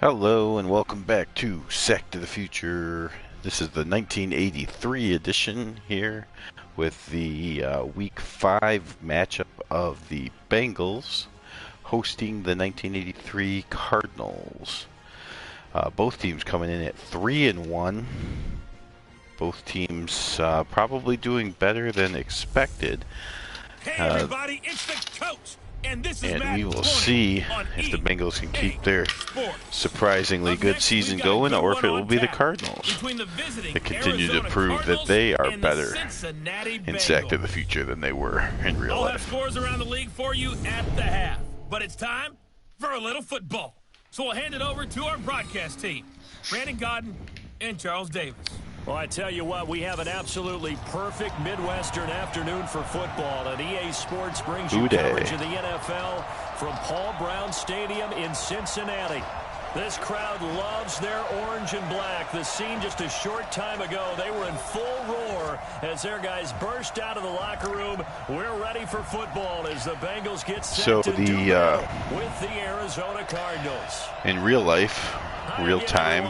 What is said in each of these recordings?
Hello and welcome back to Sack to the Future. This is the 1983 edition here with the Week 5 matchup of the Bengals hosting the 1983 Cardinals. Both teams coming in at 3-1. Both teams probably doing better than expected. Hey everybody, it's the coach! And we will see if the Bengals can keep their surprisingly good season going, or if it will be the Cardinals that continue to prove that they are better in Sack to the Future than they were in real life. I'll have scores around the league for you at the half, but it's time for a little football. So we'll hand it over to our broadcast team, Brandon Godden and Charles Davis. Well, I tell you what, we have an absolutely perfect Midwestern afternoon for football. And EA Sports brings you coverage of the NFL from Paul Brown Stadium in Cincinnati. This crowd loves their orange and black. The scene just a short time ago, they were in full roar as their guys burst out of the locker room. We're ready for football as the Bengals get set to do with the Arizona Cardinals. In real life, real time,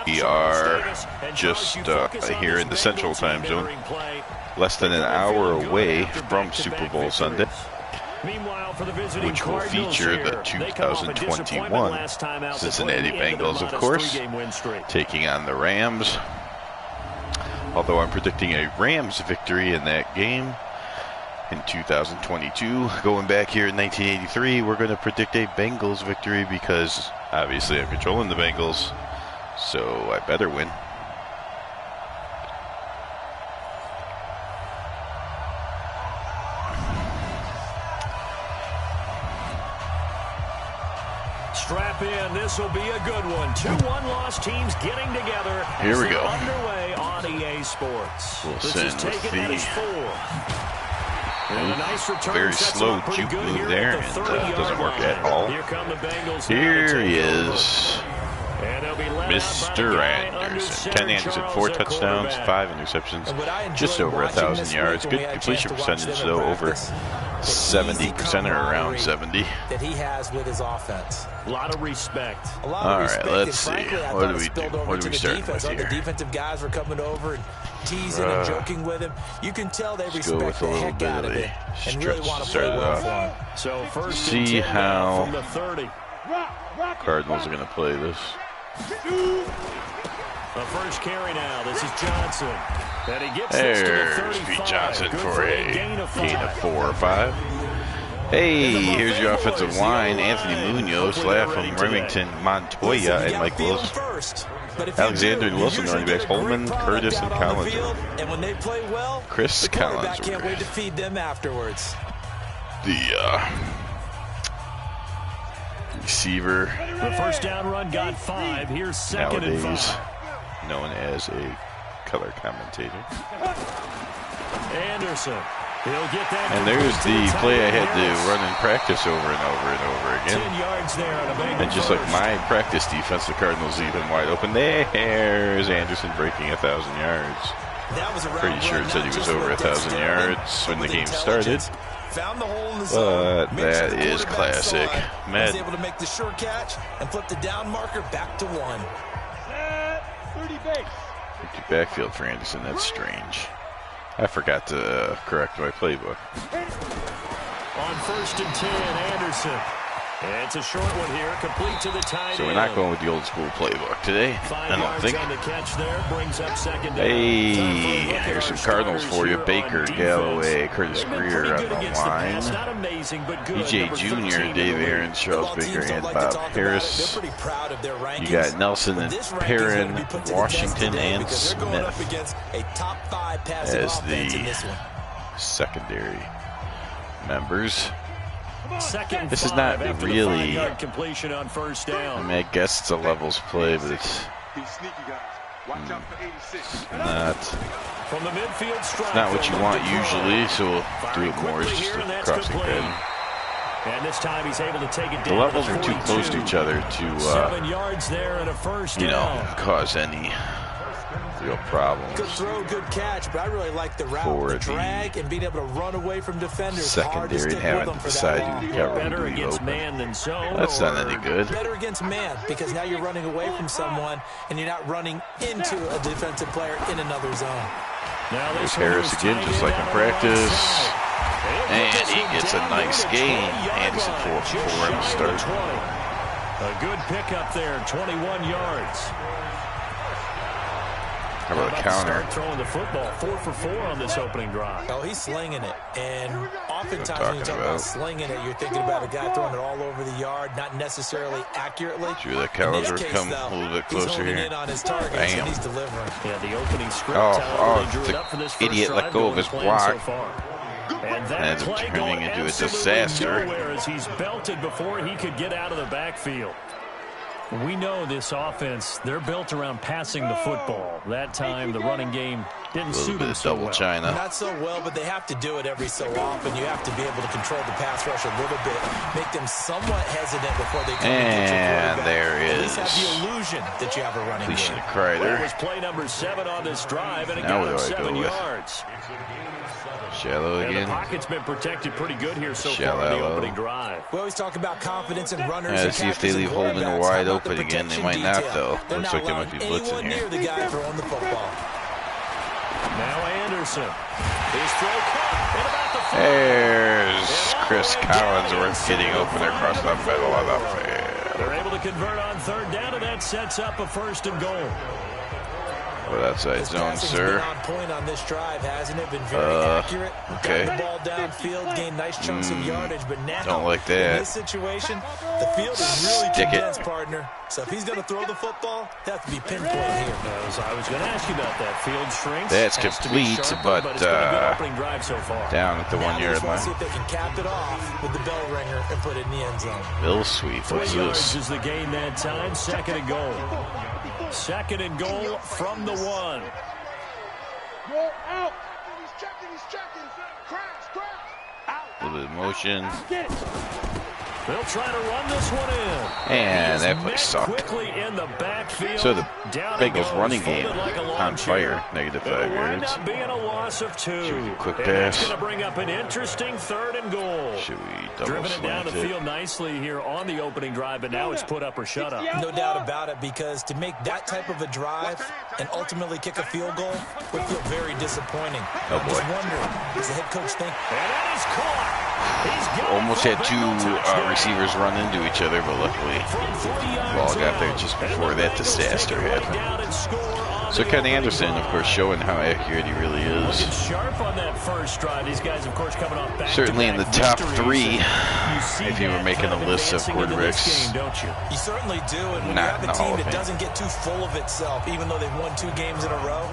we are just here in the Central Time Zone, less than an hour away from Super Bowl Sunday, which will feature the 2021 Cincinnati Bengals, of course, taking on the Rams. Although I'm predicting a Rams victory in that game. In 2022, going back here in 1983, we're going to predict a Bengals victory because obviously I'm controlling the Bengals, so I better win. Strap in, this will be a good one. 2 one-loss teams getting together. Here we go. Underway on EA Sports. We'll this send is taken with the 4. And a nice return very slow juke move there, and doesn't work at all. Here he is, Mr. Anderson. Ken Anderson, 4 touchdowns, 5 interceptions, just over 1,000 yards. Good completion percentage, though, over 70% or around 70. That he has with his offense. A lot of respect. All right, let's see. What do we do? What do we start with here? The defensive guys were coming over and teasing and joking with him. You can tell they respect the heck out of it and really want to play well for him. So first see how from the 30. Cardinals are going to play this. The first carry now. This is Johnson. And he gets There's Pete Johnson for a gain of 4 or 5. Hey, here's your offensive line. Anthony Munoz, Laugh from Remington, Montoya, and Mike Wilson. Alexander and Wilson running backs, Holman, Curtis, and Collins. And when they play well, Chris Collins. Can't wait to feed them afterwards. The receiver. The first down run got 5. Here's second and 5. Known as a color commentator. Anderson. He'll get that. And there's the play I had to run in practice over and over and over again. 10 yards there on a and just like my practice defense, the Cardinals leave him wide open. There's Anderson breaking 1,000 yards. Pretty sure it said he was over 1,000 yards when the game started. But that is classic. Madden. Was able to make the short catch and flip the down marker back to 1. 30 base. Empty backfield for Anderson. That's strange. I forgot to correct my playbook. On first and 10, Anderson. And it's a short one here, complete to the tight end. So we're not going with the old school playbook today, I don't think. On the catch there, brings up second down. Hey, here's some Cardinals for you. Baker, Galloway, Curtis Greer on the line. EJ Jr., Dave Aarons, Charles Baker, and Bob Harris. You got Nelson and Perrin, Washington, and Smith as the secondary members. This is not really, completion on first down. I mean, I guess it's a levels play, but it's not what you want usually, so we'll do it more as just a crossing pattern. And this time he's able to take it down. The levels are too close to each other to, 7 yards there and a first down. cause any Real problems. Good throw, good catch, but I really like the route, the drag, and being able to run away from defenders. Secondary and having to decide who you got better against man than zone. That's not any good. Better against man, because now you're running away from someone, and you're not running into a defensive player in another zone. Now there's Harris again, just like in practice. And he gets a nice gain. Anderson for him to start. A good pickup there, 21 yards. How about a counter? Start throwing the football, 4 for 4 on this opening drive. Oh, he's slinging it. And oftentimes when you talk about slinging it, you're thinking about a guy throwing it all over the yard, not necessarily accurately. Drew that calendar come a little bit closer here. In on his targets, and he's delivering. Yeah, the opening script. The idiot let go of his block. And ends up turning into a disaster. As he's belted before he could get out of the backfield. We know this offense, they're built around passing the football. That time, the running game didn't suit them so well. China. Not so well, but they have to do it every so often. You have to be able to control the pass rush a little bit, make them somewhat hesitant before they come and get your quarterback. And there is. At least have the illusion that you have a running game. Kreider. That was play number 7 on this drive, and it got him 7 yards. Shallow again. And the pocket's been protected pretty good here so far in the opening drive. We always talk about confidence in runners. Let's see if they leave Holden wide open again. They might not, though. Looks like they might be blitzing here. The guy throwing the football. Now Anderson. His throw caught. There's Chris Collinsworth getting open across the middle of the field. They're able to convert on 3rd down, and that sets up a 1st and goal. Well, outside zone, sir. Been on point on this drive, hasn't it? Been very accurate. Okay. Got the ball downfield, gained nice chunks of yardage, but now don't like that. In this situation, the field is really condensed, partner. So if he's going to throw the football, they have to be pinpoint here. I was going to ask you about that. Field shrinks. That's complete, but drive so far. Down at the 1 yard line. See if they can cap it off with the bell ringer and put it in the end zone. Bill Sweet, what's 3 this? yards is the gain that time. 2nd and goal. 2nd and goal from the 1. Go out. He's checking. Crash. A little bit of motion. They'll try to run this one in. And that play sucked. Quickly in the backfield. So the Bengals running game on fire. -5 yards. Up being a loss of 2. Quick pass. Going to bring up an interesting 3rd and goal. Should we double Driven it down the slant it? field nicely here on the opening drive, but now it's put up or shut up. No doubt about it, because to make that type of a drive and ultimately kick a field goal would feel very disappointing. Oh, boy. I'm just wondering, does the head coach think? And that is caught. Almost had 2 receivers run into each other, but luckily ball got there just before that disaster happened. So Ken Anderson, of course, showing how accurate he really is. Sharp on that first drive. These guys, of course, coming off certainly in the top 3 if you were making a list of quarterbacks. You certainly do, and when you have a team that doesn't get too full of itself, even though they've won 2 games in a row,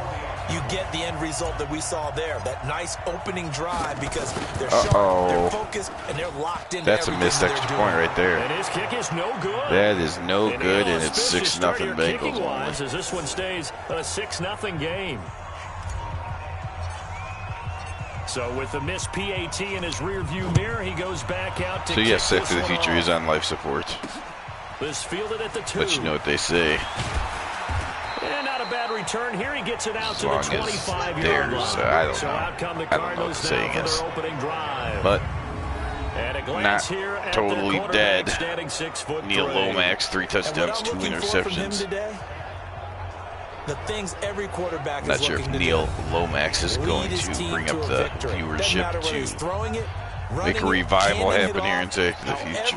you get the end result that we saw there. That nice opening drive, because they're sharp, they're focused, and they're locked in. That's a missed extra point right there. And his kick is no good. That is no good, and it's 6-0 Bengals only. As this one stays a 6-0 game. So with the missed PAT in his rearview mirror, he goes back out to. So yes, After the Future is on life support. This fielded at the 2. But you know what they say. And not a bad return here. He gets it out to the 25-yard line. I don't so know. out come the I don't know what Cardinals the saying now is. for their opening drive. But and a glance not here at totally the dead. Standing 6'3". Neil Lomax, 3 touchdowns, 2 interceptions. The things every quarterback Not is sure if looking to Neil do. Lomax is going to bring up the viewership to make a revival happen here in After the Future.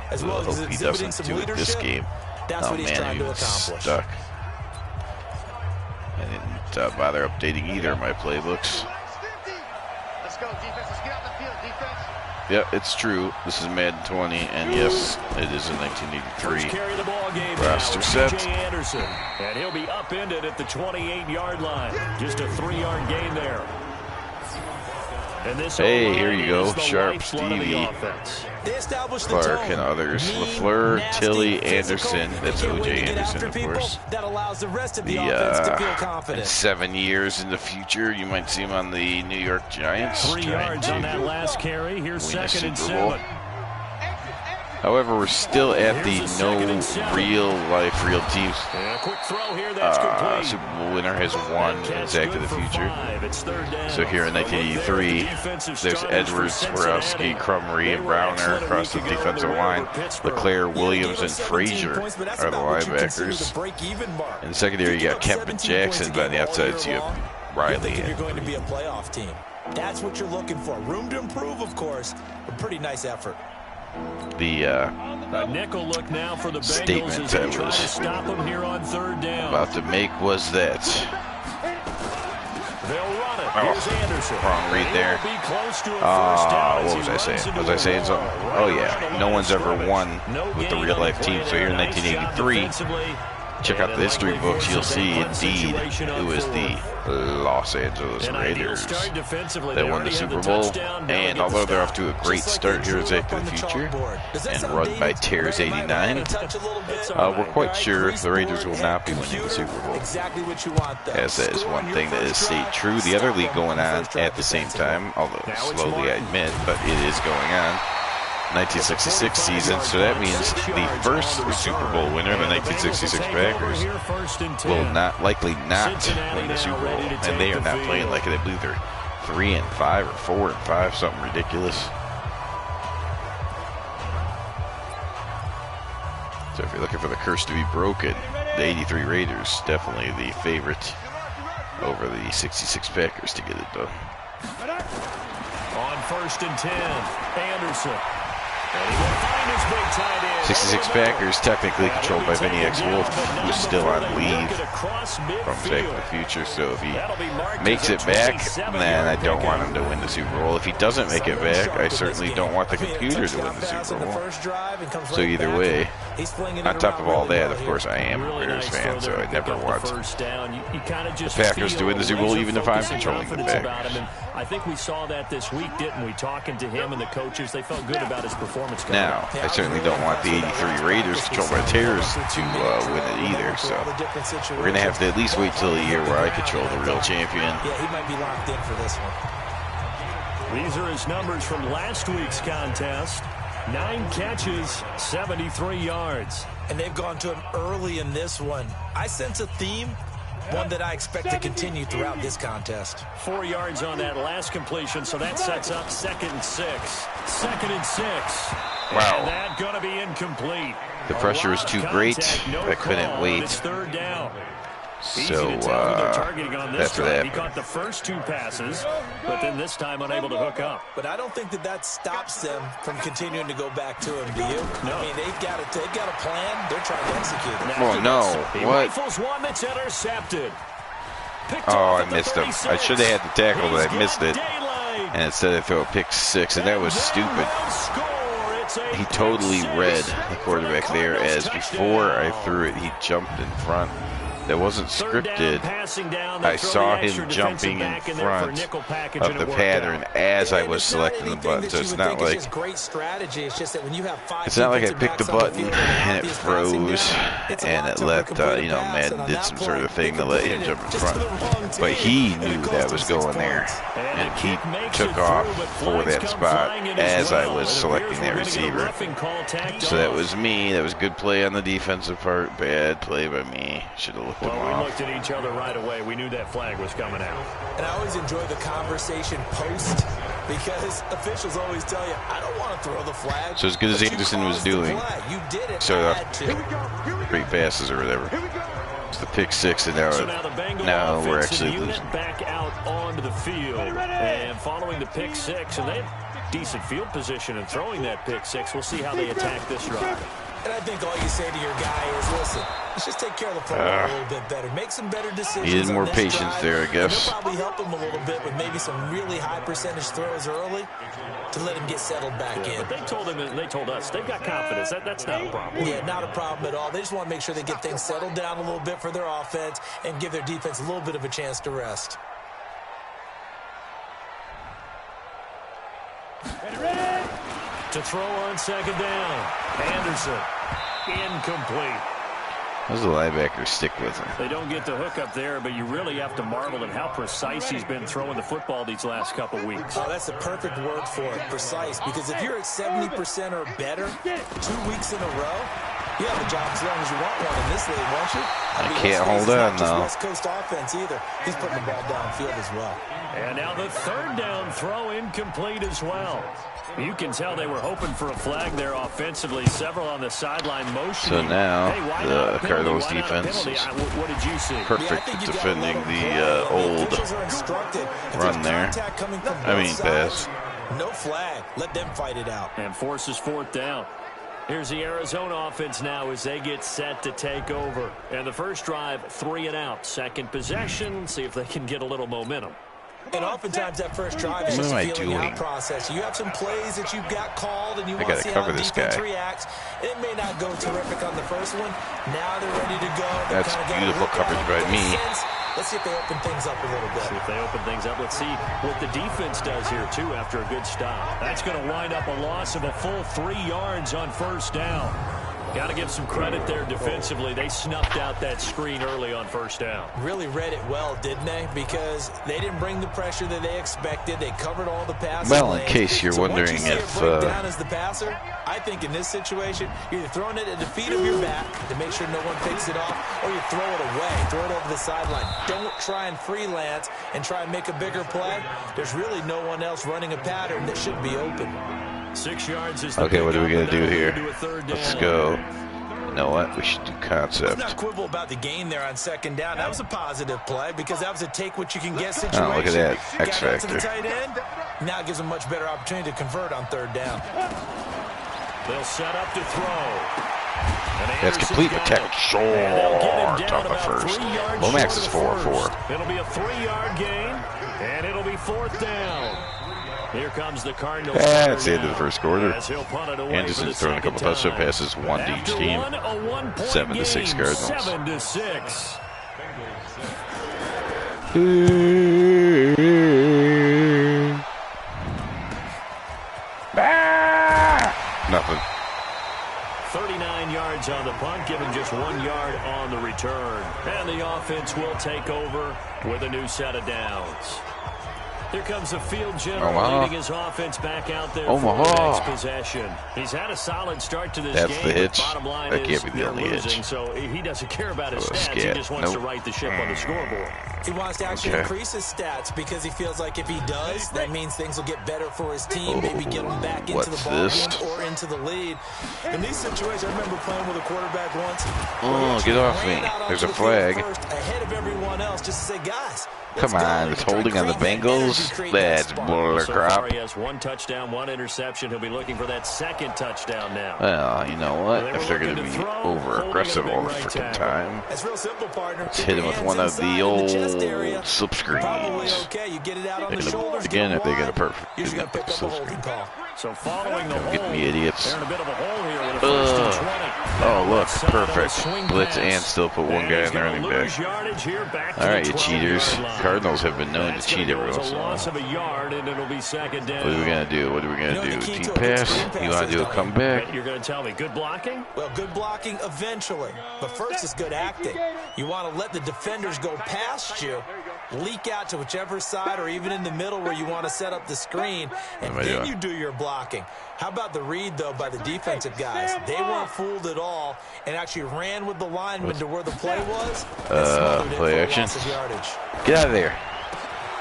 But I hope he doesn't do it this game. Oh man, he was stuck. I didn't bother updating either of my playbooks. Let's go, defense. Let's get out the field, defense. Yeah, it's true. This is Madden 20, and yes, it is in 1983. Roster set. Anderson, and he'll be upended at the 28-yard line. Just a 3-yard gain there. And this hey, here you go. Sharp, Stevie, Clark, and others. LaFleur, Tilly, Anderson. That's O.J. Anderson, of course. That allows the rest of the offense to feel confident. 7 years in the future, you might see him on the New York Giants. 3 yards on that last carry. Here's 2nd and 7. However, we're still at the no real-life, real teams. Super Bowl winner has won in Back to the Future. So here in 1983, there's Edwards, Borowski, Crumry, and Browner across the defensive line. LeClaire, Williams, and Frazier are the linebackers. In the secondary, you got Kemp and Jackson, but on the outside, so you have Riley. You're going to be a playoff team. That's what you're looking for. Room to improve, of course. A pretty nice effort. The nickel look now for the statement I was stop them here on 3rd down. about to make was that. They'll run it. Oh, wrong read there. What was I saying? Was I saying something? Oh yeah, no one's ever won with the real-life team. So here in 1983, check out the history books. You'll see indeed it was the Los Angeles Raiders that won the Super Bowl. And although they're off to a great start here at Back to the Future and run by Tears 89, we're quite sure the Raiders will not be winning the Super Bowl, as that is one thing that has stayed true. The other league going on at the same time, although slowly I admit, but it is going on. 1966 season, so that means the first Super Bowl winner, the 1966 Packers, will likely not win the Super Bowl, and they are not playing like it. I believe they're 3-5 or 4-5, something ridiculous. So if you're looking for the curse to be broken, the 83 Raiders definitely the favorite over the 66 Packers to get it done. On 1st and 10, Anderson. And he will find his big tight end. 66 Packers technically controlled by Vinny X. Wolf, who's still on leave from Back to the Future. So if he makes it back, then I don't want him to win the Super Bowl. If he doesn't make it back, I certainly don't want the computer to win the Super Bowl. So either way, on top of all that, of course, I am a Raiders fan, so I never want the Packers to win the Super Bowl, even if I'm controlling the Packers. I think we saw that this week, didn't we? Talking to him and the coaches, they felt good about his performance. Now, I certainly don't want the 83 Raiders controlled by Tears to win it either, so we're going to have to at least wait till the year where I control the real champion. Yeah, he might be locked in for this one. These are his numbers from last week's contest. 9 catches, 73 yards. And they've gone to him early in this one. I sense a theme, one that I expect to continue throughout this contest. 4 yards on that last completion, so that sets up 2nd and 6. 2nd and 6. Wow. And that's going to be incomplete. The pressure was too great. I couldn't wait. It's 3rd down. So after that, he caught the first 2 passes, but then this time unable to hook up. But I don't think that stops them from continuing to go back to him. Do you? No. I mean, they've got a plan. They're trying to execute it. Oh no! He What? rifles one that's intercepted. Oh, I missed him. I should have had the tackle, but I missed it. And instead I throw a pick 6, and that was stupid. He totally read the quarterback there, as before I threw it, he jumped in front. That wasn't scripted. I saw him jumping in front of the pattern as I was selecting the button. So it's not like I picked the button and it froze and it let Madden did some sort of thing to let him jump in front. But he knew that was going there, and he took off for that spot as I was selecting that receiver. So that was me. That was good play on the defensive part. Bad play by me. Should have looked him off. We looked at each other right away. We knew that flag was coming out. And I always enjoy the conversation post, because officials always tell you, I don't want to throw the flag. So as good as Anderson was doing, so 3 passes or whatever, it's the pick 6, and now we're actually losing. Back out onto the field, and following the pick 6, and they have decent field position in throwing that pick 6. We'll see how they attack this drive. And I think all you say to your guy is, listen, let's just take care of the football a little bit better. Make some better decisions. He needed more patience there, I guess. It'll probably help him a little bit with maybe some really high percentage throws early to let him get settled back in. But they told him, and they told us, they've got confidence. That's not a problem. Yeah, not a problem at all. They just want to make sure they get things settled down a little bit for their offense and give their defense a little bit of a chance to rest. To throw on 2nd down. Anderson. Incomplete. How's the linebacker stick with him? They don't get the hook up there, but you really have to marvel at how precise he's been throwing the football these last couple weeks. Oh, that's the perfect word for it, precise. Because if you're at 70% or better 2 weeks in a row, you have a job as long as you want one in this league, won't you? I can't hold on, though. West Coast offense either. He's putting the ball downfield as well. And now the third down throw incomplete as well. You can tell they were hoping for a flag there offensively. Several on the sideline motioning. So now the Cardinals defense is what did you see? perfect at defending the old run there. Pass. No flag. Let them fight it out. And forces fourth down. Here's the Arizona offense now as they get set to take over. And the first drive, 3 and out. Second possession, see if they can get a little momentum. And oftentimes that first drive is just a feeling out process. You have some plays that you've got called and you want to see how the defense reacts. It may not go terrific on the first one. Now they're ready to go. That's beautiful coverage by me. Let's see if they open things up a little bit. See if they open things up. Let's see what the defense does here, too, after a good stop. That's going to wind up a loss of a full 3 yards on first down. Got to give some credit there defensively. They snuffed out that screen early on first down. Really read it well, didn't they? Because they didn't bring the pressure that they expected. They covered all the passes. Well, in case you're wondering if down as the passer, I think in this situation, you're either throwing it at the feet of your back to make sure no one picks it off, or you throw it away, throw it over the sideline. Don't try and freelance and try and make a bigger play. There's really no one else running a pattern that should be open. 6 yards is okay, what are we going to do here? Let's go. You know what? We should do concept. Let's not quibble about the gain there on second down. That was a positive play because that was a take what you can get situation. Oh, look at that. X factor. To the tight end. Now it gives them much better opportunity to convert on third down. They'll set up to throw. That's complete protect short on the first. Lomax is 4-4. It'll be a 3-yard gain, and it'll be fourth down. Here comes the Cardinals. That's the end of the first quarter. Anderson's throwing a couple touchdown passes, 1 to each team. 7-6 Cardinals. 7-6. Nothing. 39 yards on the punt, giving just 1 yard on the return. And the offense will take over with a new set of downs. Here comes the field general leading his offense back out there for the next possession. He's had a solid start to this game. That's the hitch. Bottom line that is can't be the only hitch. So he doesn't care about his stats. He just wants to right the ship on the scoreboard. He wants to actually increase his stats because he feels like if he does, that means things will get better for his team. Maybe get him back into the ball game or into the lead. In these situations, I remember playing with a quarterback once. Oh, get off me. There's a flag. Ahead of everyone else just to say, guys, come on, it's holding on the Bengals. That's buller crap. He has 1 touchdown, 1 interception. He'll be looking for that second touchdown now. Well, you know what? If they're going to be over-aggressive all the freaking time, that's real simple, partner. Let's hit him with one of the old slip screens. Okay, you get it out on the shoulders. Again, if they get a perfect slip screen. So following the Get me, idiots. they're in a bit of a hole here with a first and 20. Oh, look, perfect. Blitz and still put 1 guy in the running back. All right, you cheaters. Cardinals have been known to cheat every once in a while. What are we going to do? What are we going to do? Deep pass? You want to do a comeback? You're going to tell me good blocking? Well, good blocking eventually. But first is good acting. You want to let the defenders go past you, leak out to whichever side or even in the middle where you want to set up the screen, and then you do your blocking. How about the read, though, by the defensive guys? They weren't fooled at all and actually ran with the lineman to where the play was. Play action. Get out of there.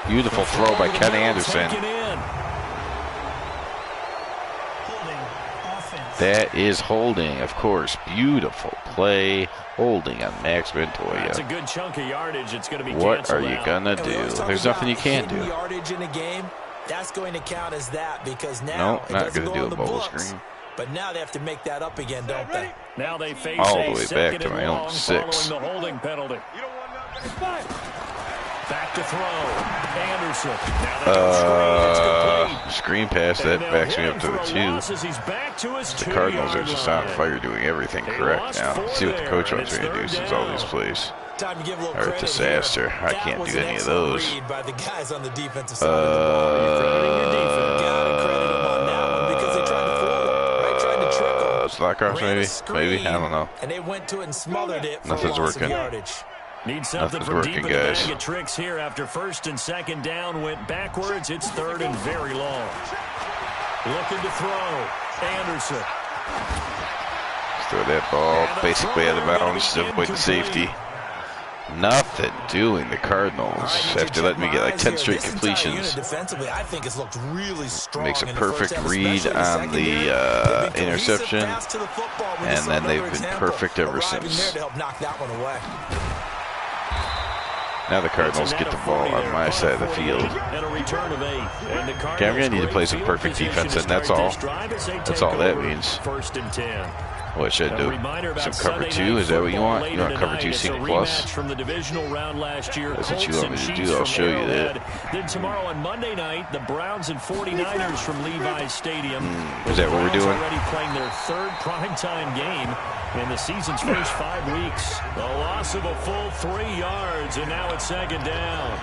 Beautiful throw by Ken Anderson. That is holding, of course. Beautiful play. Holding on Max Montoya. That's a good chunk of yardage. It's going to be what are you going to do? There's nothing you can't do. Yardage in a game, that's going to count as that because now it doesn't go on the bubble screen. But now they have to make that up again, don't they? Now they face all the way back to my own 6. The holding penalty. Back to throw. Anderson. Screen pass, that backs me up to the 2. The Cardinals are just on fire doing everything correct now. Let's see what the coach wants me to do since all these plays are a disaster. I can't do any of those. slot cross, maybe? Maybe, I don't know. And they went to it and smothered it for Nothing's working. Need something Nothing's from working, deep in the guys. bag of tricks here after first and second down went backwards. It's third and very long. Looking to throw. Anderson. Throw that ball basically out of bounds to avoid the safety. Nothing doing the Cardinals after letting me get like 10 straight completions. Defensively, I think it's looked really strong. Makes a perfect read on the interception, and then they've been perfect ever since. Now the Cardinals get the ball on my side of the field. Okay, I'm going to need to play some perfect defense, and that's all. That's all that means. First and 10. What should I do? Some cover 2? Is that what you want? You want cover 2 single plus? From the divisional round last year. That's what you want me to do. I'll show you that. Then tomorrow on Monday night, the Browns and 49ers from Levi's Stadium. Is that what we're doing? Already playing their third primetime game in the season's first 5 weeks. The loss of a full 3 yards, and now it's second down.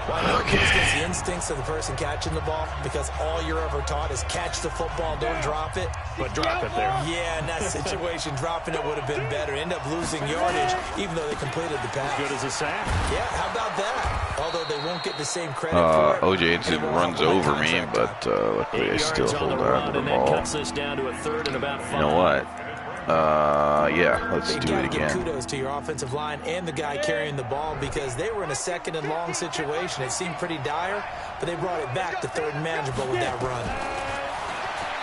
Well, okay. Gets the instincts of the person catching the ball, because all you're ever taught is catch the football, don't drop it. But drop it there. Yeah, in that situation, dropping it would have been better. End up losing yardage, even though they completed the pass. Good as a sack. Yeah, how about that? Although they won't get the same credit for it. O.J. runs over me, but luckily I still hold on to the ball. Cuts this down to a third and about 5. You know what? Yeah, let's do it again. Kudos to your offensive line and the guy carrying the ball, because they were in a second and long situation. It seemed pretty dire, but they brought it back to third and manageable with that run.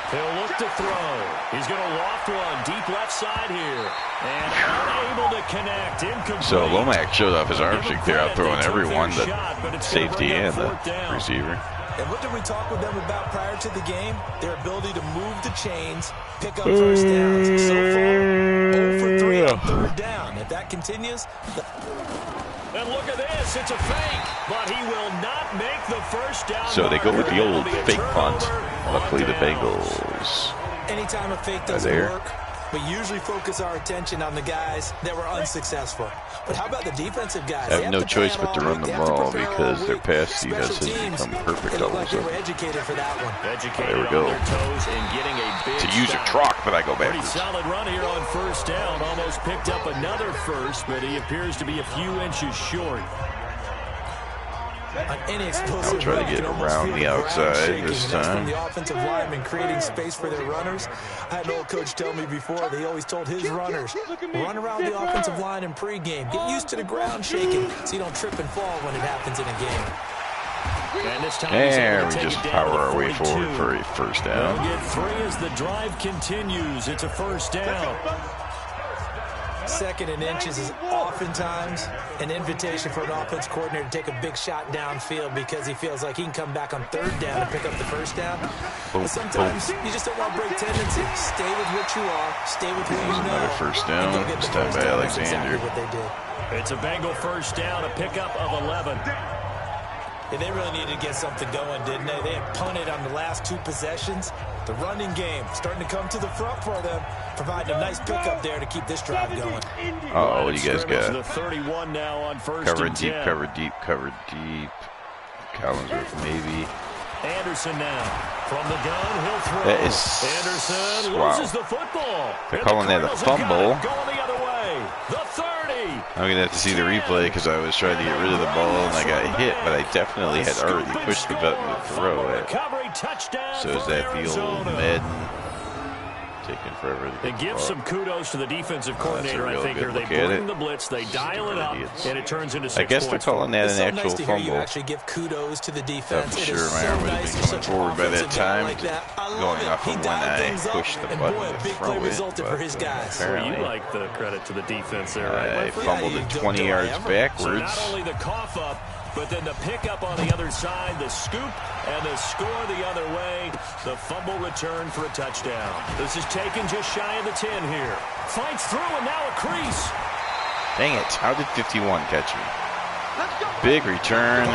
He'll look to throw. He's going to loft one deep left side here. And unable to connect. Incomplete. So Lomax showed off his arm streak there, out throwing everyone, the safety and the receiver. And what did we talk with them about prior to the game? Their ability to move the chains, pick up first downs. So far, 0 for 3 on third down. If that continues... And look at this. It's a fake, but he will not make the first down. So they go with the old fake punt. Luckily, the Bengals. Anytime a fake doesn't work, we usually focus our attention on the guys that were unsuccessful. But how about the defensive guys? I have no choice but to run the ball because their pass defense has become perfect all of a sudden. There we go. To use a truck, but I go backwards. Pretty solid run here on first down. Almost picked up another first, but he appears to be a few inches short. I'll try to get around the outside this time. From the offensive linemen creating space for their runners. I had an old coach tell me before, they always told his runners, run around the offensive line in pregame. Get used to the ground shaking so you don't trip and fall when it happens in a game. And this time we just power our way forward for a first down. They'll get 3 as the drive continues. It's a first down. Second and inches is oftentimes an invitation for an offense coordinator to take a big shot downfield because he feels like he can come back on third down and pick up the first down. But sometimes you just don't want to break tendency. Stay with what you are. Stay with who you know. Another first down, this time by Alexander. Exactly what they did. It's a Bengal first down, a pickup of 11. Yeah, they really needed to get something going, didn't they? They had punted on the last 2 possessions. The running game starting to come to the front for them, providing a nice pickup there to keep this drive going. Oh, what do you guys got? The 31 now on first cover and deep, 10. cover deep, cover deep. Collinsworth maybe. Anderson now from the gun, he'll throw. That is Anderson loses the football. They're calling that a fumble. Going the other way. The 30. I'm gonna have to see the replay because I was trying to get rid of the ball and I got hit, but I definitely had already pushed the button to throw it. So is that the old Madden? Taking forever to They give some kudos to the defensive coordinator, I think. They bring the blitz, they dial it up, and it turns into 6 points. I guess they're calling that an actual fumble. You actually give kudos to the defense. I'm sure my arm would have been coming forward by that time, going off of when I pushed the button to throw it. But apparently, you like the credit to the defense there, right? I fumbled it 20 yards backwards. So not only the cough up, but then the pickup on the other side, the scoop, and the score the other way. The fumble return for a touchdown. This is taken just shy of the 10 here. Fights through, and now a crease. Dang it. How did 51 catch me? Big return.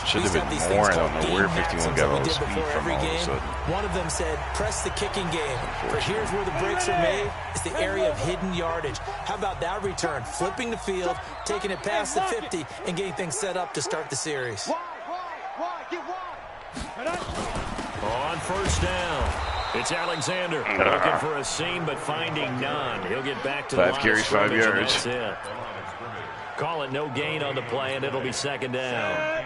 Should have been more. I don't know where 51 got all the speed from all of a sudden. One of them said, press the kicking game. For here's where the breaks are made. It's the area of hidden yardage. How about that return? Flipping the field, taking it past the 50, and getting things set up to start the series. On first down. It's Alexander looking for a seam, but finding none. He'll get back to 5 carries, 5 yards. That's it. Call it no gain on the play, and it'll be second down.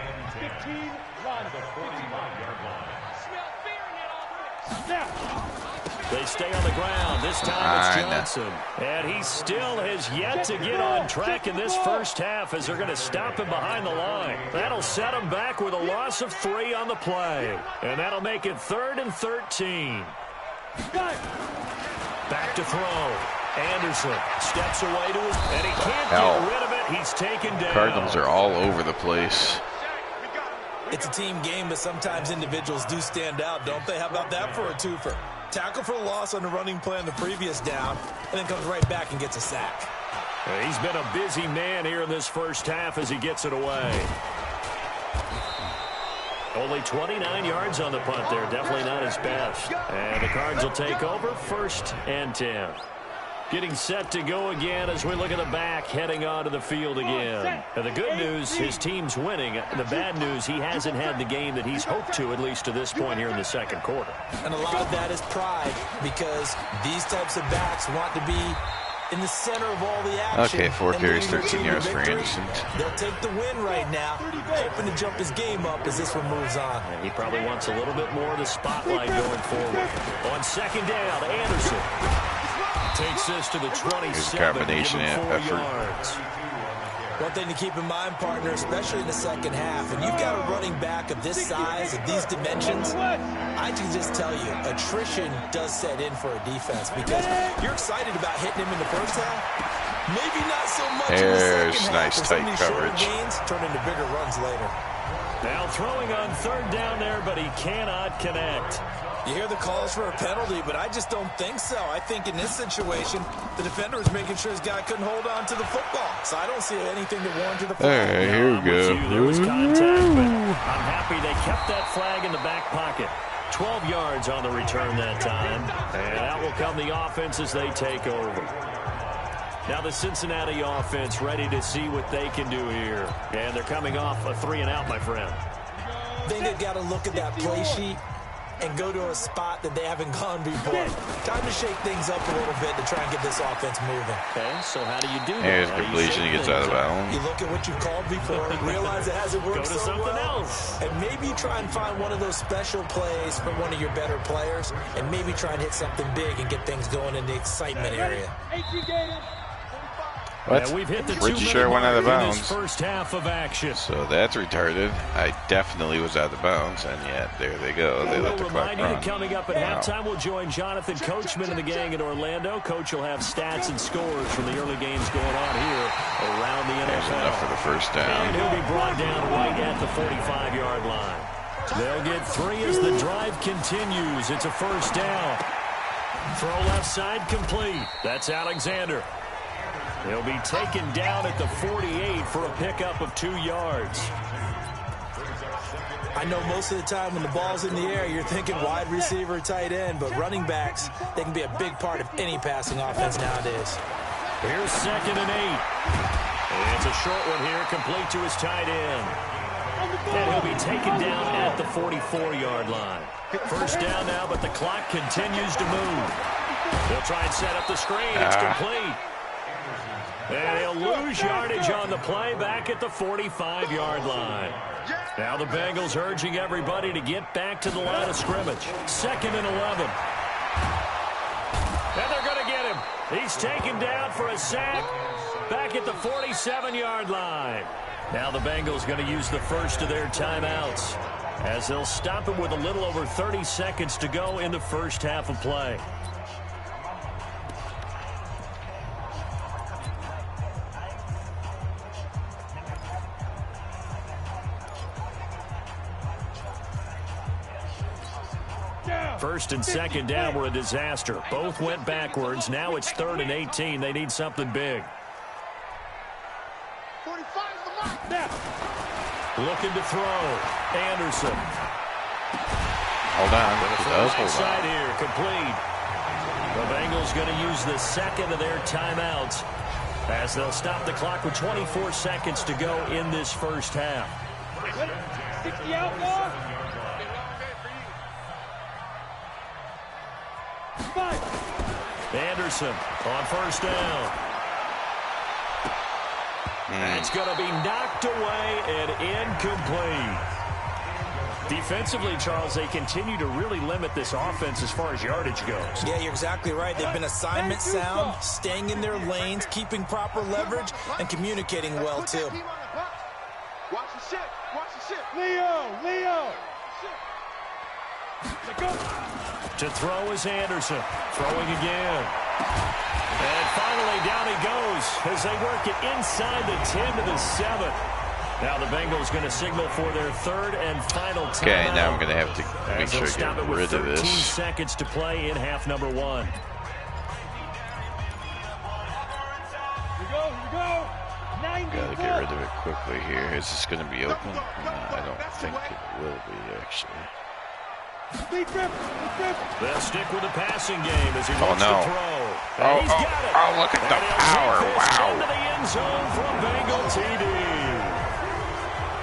They stay on the ground. This time it's Johnson. And he still has yet to get on track in this first half as they're going to stop him behind the line. That'll set him back with a loss of 3 on the play. And that'll make it 3rd and 13. Back to throw. Anderson steps away to his, and he can't get rid of it. He's taken down. Cardinals are all over the place. It's a team game, but sometimes individuals do stand out, don't they? How about that for a twofer? Tackle for loss on the running play on the previous down, and then comes right back and gets a sack. He's been a busy man here in this first half as he gets it away. Only 29 yards on the punt there. Definitely not his best. And the Cards will take over 1st and 10. Getting set to go again as we look at the back heading onto the field again. And the good news, his team's winning. The bad news, he hasn't had the game that he's hoped to, at least to this point here in the second quarter. And a lot of that is pride, because these types of backs want to be in the center of all the action. Okay, 4 carries, 13 yards for Anderson. They'll take the win right now, hoping to jump his game up as this one moves on. And he probably wants a little bit more of the spotlight going forward. On second down, Anderson takes this to the 27. Combination effort. Yards. One thing to keep in mind, partner, especially in the second half, and you've got a running back of this size, of these dimensions, I can just tell you, attrition does set in for a defense, because you're excited about hitting him in the first half. Maybe not so much in the second half. Nice tight coverage. Gains turn into bigger runs later. Now throwing on 3rd down there, but he cannot connect. You hear the calls for a penalty, but I just don't think so. I think in this situation, the defender was making sure his guy couldn't hold on to the football. So I don't see anything that warranted a flag. Hey, here we go. There was contact, but I'm happy they kept that flag in the back pocket. 12 yards on the return that time. And out will come the offense as they take over. Now the Cincinnati offense ready to see what they can do here. And they're coming off a 3-and-out, my friend. I think they've got to look at that play sheet and go to a spot that they haven't gone before. Time to shake things up a little bit to try and get this offense moving. Okay, so how do you do that? Here's completion. He gets out of bounds. You look at what you called before, realize it hasn't worked so well. Something else. And maybe you try and find one of those special plays from one of your better players, and maybe try and hit something big and get things going in the excitement area. What? We've hit the Pretty sure went out of bounds. First half of action. So that's retarded. I definitely was out of bounds, and yet there they go. They let the clock run. Coming up at halftime, we'll join Jonathan Coachman and the gang in Orlando. Coach will have stats and scores from the early games going on here around the NFL. There's enough for the first down. And he'll be brought down right at the 45-yard line. They'll get 3 as the drive continues. It's a first down. Throw left side complete. That's Alexander. He'll be taken down at the 48 for a pickup of 2 yards. I know most of the time when the ball's in the air, you're thinking wide receiver, tight end, but running backs, they can be a big part of any passing offense nowadays. Here's 2nd and 8. And it's a short one here, complete to his tight end. And he'll be taken down at the 44-yard line. First down now, but the clock continues to move. They'll try and set up the screen. It's complete. And he'll lose yardage on the play back at the 45-yard line. Now the Bengals urging everybody to get back to the line of scrimmage. 2nd and 11. And they're going to get him. He's taken down for a sack back at the 47-yard line. Now the Bengals going to use the first of their timeouts as they'll stop him with a little over 30 seconds to go in the first half of play. First and second down were a disaster. Both went backwards. Now it's 3rd and 18. They need something big. 45 is the mark. Looking to throw. Anderson. Hold on. He does hold Side on. here, complete. The Bengals going to use the second of their timeouts as they'll stop the clock with 24 seconds to go in this first half. 60 out, Anderson on first down. It's going to be knocked away and incomplete. Defensively, Charles, they continue to really limit this offense as far as yardage goes. Yeah, you're exactly right. They've been assignment sound, staying in their lanes, keeping proper leverage, and communicating well, too. Watch the shit. Watch the shit. Leo. To throw is Anderson. Throwing again. And finally, down he goes as they work it inside the 10 to the 7. Now the Bengals going to signal for their third and final timeout. Okay, now I'm going to have to make sure I get rid of this. 13 seconds to play in half number 1. Here we go. Gotta get rid of it quickly here. Is this going to be open? No, I don't think it will be, actually. They'll stick with the passing game as he wants to throw. Oh, he's got it. Look at the power. Wow. Into the end zone from Bengal TD.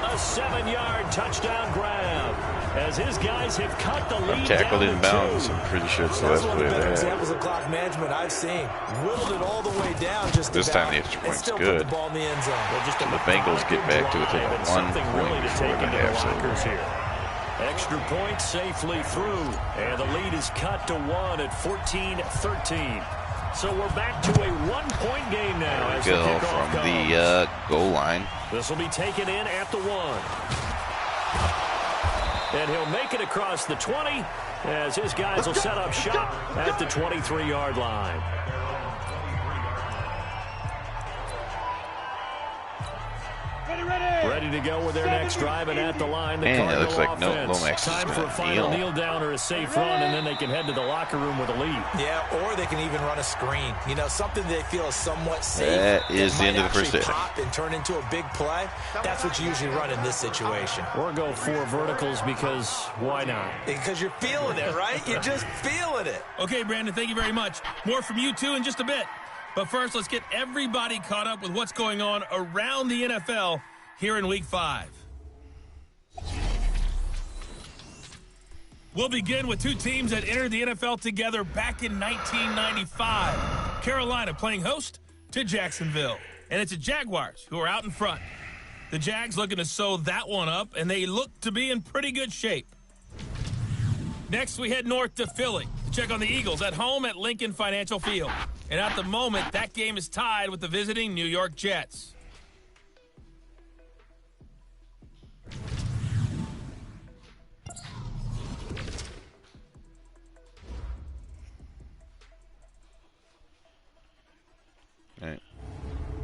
A 7-yard touchdown grab as his guys have cut the lead tackled down in bounds. I'm pretty sure it's the last play of that. Examples of clock management I've seen. Whittled it all the way down just this time the extra point's good. The ball in the end zone. So the Bengals get back to within 1 point before the half's over. Extra point safely through, and the lead is cut to 1 at 14-13. So we're back to a 1-point game now. There we go from the goal line. This will be taken in at the 1. And he'll make it across the 20 as his guys will set up shop at the 23-yard line. Ready to go with their next drive, and at the line, the Cardinal it looks like offense. Lomax Time for a final kneel down or a safe run, and then they can head to the locker room with a lead. Yeah, or they can even run a screen. You know, something they feel is somewhat safe. That is the end of the first half. Pop and turn into a big play. That's what you usually run in this situation. Or go 4 verticals because why not? Because you're feeling it, right? You're just feeling it. Okay, Brandon, thank you very much. More from you two in just a bit. But first, let's get everybody caught up with what's going on around the NFL here in Week 5. We'll begin with 2 teams that entered the NFL together back in 1995. Carolina playing host to Jacksonville. And it's the Jaguars who are out in front. The Jags looking to sew that one up, and they look to be in pretty good shape. Next, we head north to Philly to check on the Eagles at home at Lincoln Financial Field. And at the moment, that game is tied with the visiting New York Jets.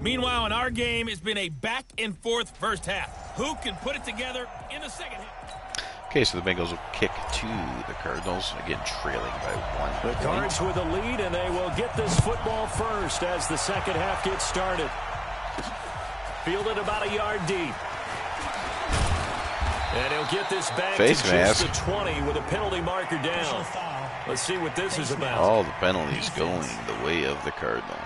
Meanwhile, in our game, it's been a back-and-forth first half. Who can put it together in the second half? Okay, so the Bengals will kick to the Cardinals, again trailing by 1 The Cards with a lead, and they will get this football first as the second half gets started. Fielded about a yard deep. And he'll get this back Face to mask. just the 20 with a penalty marker down. Let's see what this is about. All the penalties going the way of the Cardinal.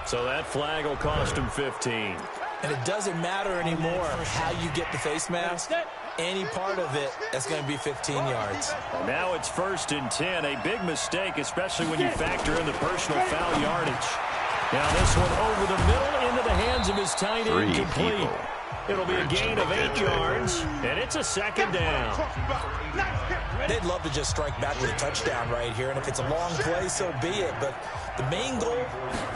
So that flag will cost him 15. And it doesn't matter anymore how you get the face mask. Any part of it, that's going to be 15 yards. Now it's 1st and 10. A big mistake, especially when you factor in the personal foul yardage. Now this one over the middle into the hands of his tight end, complete. It'll be a gain of 8 yards, and it's a second down. They'd love to just strike back with a touchdown right here, and if it's a long play, so be it. But the main goal,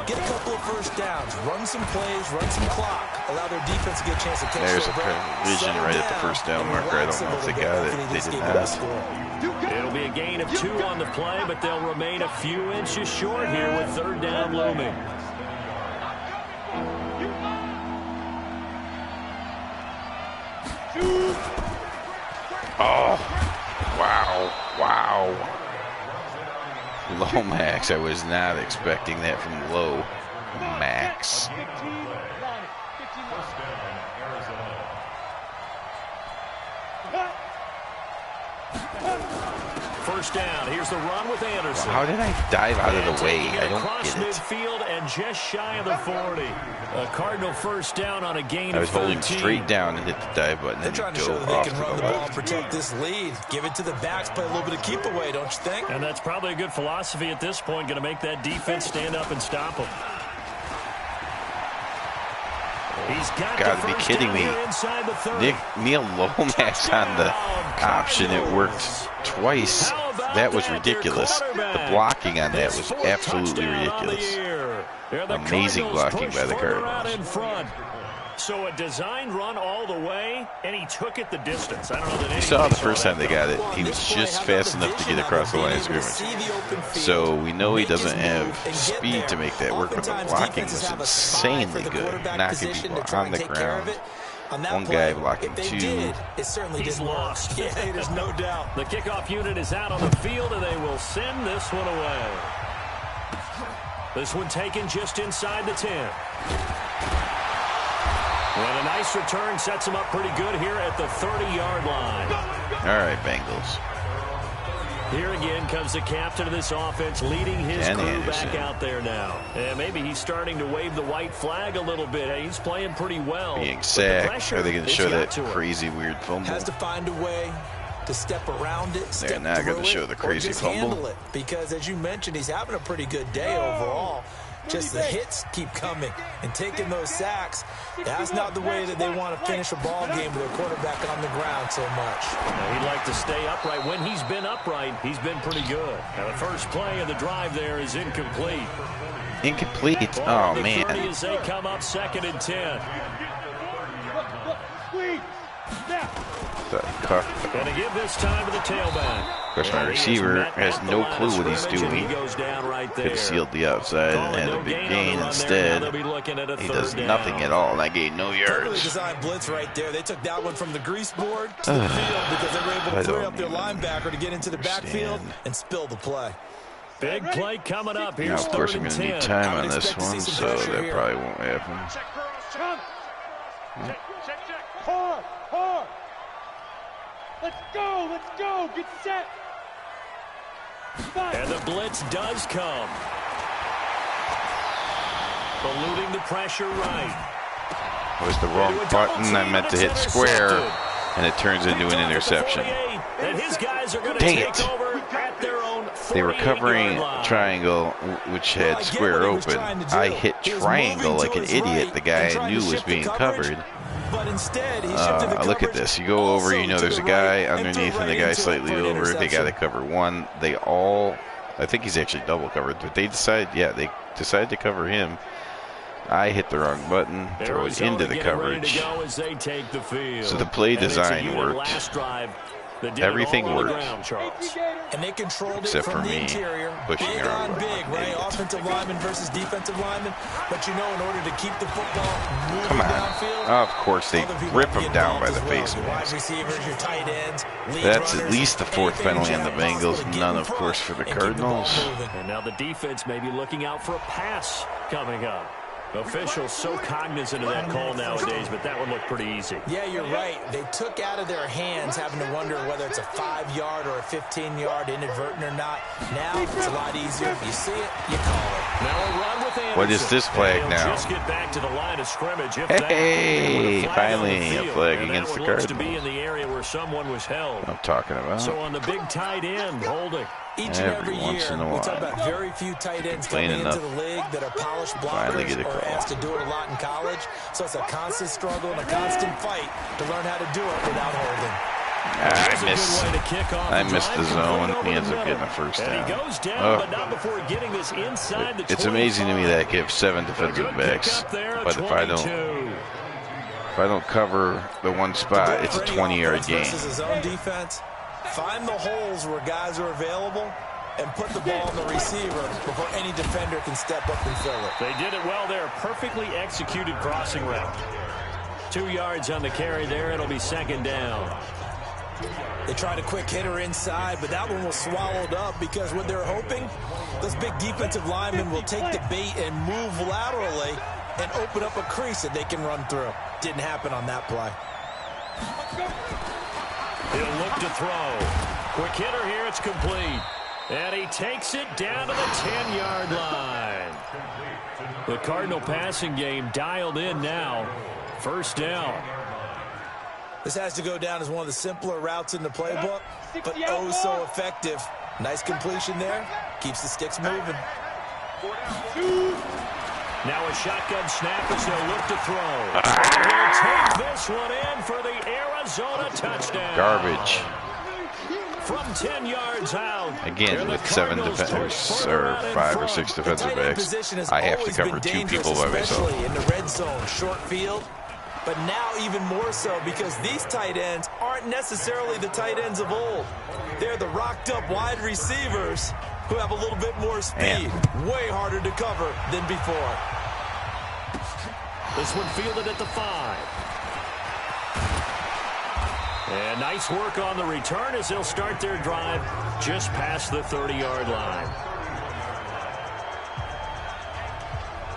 get a couple of first downs, run some plays, run some clock, allow their defense to get a chance to catch There's a their breath. vision right at the first down marker. I don't know if they got it. They did not. It'll be a gain of 2 on the play, but they'll remain a few inches short here with 3rd down looming. Oh, wow. Lomax, I was not expecting that from Lomax. First down. Here's the run with Anderson. How did I dive out of the way? I don't get it. Midfield and just shy of the 40. A Cardinal first down on a gain I was of 13. holding straight down and hit the dive button. They're trying to show that they can run the ball and protect this lead. Give it to the backs, play a little bit of keep away, don't you think? And that's probably a good philosophy at this point. Going to make that defense stand up and stop them. He's got to be kidding me. Neil Lomax on the option. It worked twice. That was ridiculous. The blocking on that was absolutely ridiculous. Amazing blocking by the Cardinals. So a designed run all the way, and he took it the distance. I don't know that you saw the first time they got it. He was just fast enough to get across the line of scrimmage. So we know he doesn't have speed to make that work, but the blocking was insanely good. Knocking people on the ground. One guy blocking two. He's lost. Yeah, there's no doubt. The kickoff unit is out on the field, and they will send this one away. This one taken just inside the 10. And a nice return sets him up pretty good here at the 30-yard line. All right, Bengals. Here again comes the captain of this offense leading his crew back out there now. And maybe he's starting to wave the white flag a little bit. He's playing pretty well. Being sacked. Are they going to show that crazy weird fumble? Has to find a way to step around it, They're not going to show the crazy fumble. It, because as you mentioned, he's having a pretty good day overall. Just the hits keep coming and taking those sacks. That's not the way that they want to finish a ball game with a quarterback on the ground so much. He'd like to stay upright. When he's been upright, he's been pretty good. Now the first play of the drive there is incomplete. Incomplete? Oh, man. As they come up 2nd and 10. Going to give this time to the tailback. Of course, my receiver has no clue what he's doing. Could have sealed the outside and had a big gain. Instead, he does nothing at all, and I gained no yards. Totally designed blitz right there. They took that one from the grease board to the field because they were able to free up their linebacker to get into the backfield and spill the play. Big play coming up. Here's now, of course, I'm going to need time on this one, so that probably won't happen. Let's go, get set. And the blitz does come. Eluding the pressure right. It was the wrong button. I meant to hit square, and it turns into an interception. And his guys are going to take over at their own. They were covering triangle, which had square open. I hit triangle like an idiot. The guy I knew was being covered. But instead, look at this. You go over, you know there's a guy underneath and the guy slightly over. They got to cover one. They all, I think he's actually double covered, but they decide, they decide to cover him. I hit the wrong button, throw it into the coverage. So the play design worked. Everything worked, and they controlled except it from for the me interior. pushing big around on big, right? Offensive lineman versus defensive lineman. But you know, in order to keep the football moving downfield, of course they rip him down by the face mask. Receivers, your tight ends, that's at least the 4th penalty on the Bengals. None, of course, for the Cardinals. And now the defense may be looking out for a pass coming up. Officials so cognizant of that call nowadays, but that one looked pretty easy. Yeah, you're right. They took out of their hands having to wonder whether it's a 5-yard or a 15-yard inadvertent or not. Now it's a lot easier. You see it, you call it. Now a run with Anderson. What is this flag now? Just get back to the line of scrimmage. Hey, finally a flag against the Cardinals. To be in the area where someone was held. I'm talking about. So on the big tight end, holding. Each and every year, we talk about very few tight ends coming into the league that are polished blockers or asked to do it a lot in college. So it's a constant struggle and a constant fight to learn how to do it without holding. I missed the zone. He ends up getting a first down. He goes down, but not before getting this inside the 25. It's amazing to me that I give 7 defensive backs, but if I don't cover the one spot, it's a 20-yard gain. His own defense. Find the holes where guys are available and put the ball on the receiver before any defender can step up and fill it. They did it well there. Perfectly executed crossing route. 2 yards on the carry there. It'll be 2nd down. They tried a quick hitter inside, but that one was swallowed up because what they're hoping, those big defensive linemen will take the bait and move laterally and open up a crease that they can run through. Didn't happen on that play. He'll look to throw. Quick hitter here. It's complete. And he takes it down to the 10-yard line. The Cardinal passing game dialed in now. First down. This has to go down as one of the simpler routes in the playbook, but oh so effective. Nice completion there. Keeps the sticks moving. Now a shotgun snap as they'll look to throw. He'll take this one in for the Arizona touchdown. Garbage. From 10 yards out. Again, with 7 defenders, or 5 or 6 defensive backs, I have to cover 2 people by myself. In the red zone, short field. But now even more so because these tight ends aren't necessarily the tight ends of old. They're the rocked-up wide receivers who have a little bit more speed. Way harder to cover than before. This one fielded at the 5. And nice work on the return as they'll start their drive just past the 30-yard line.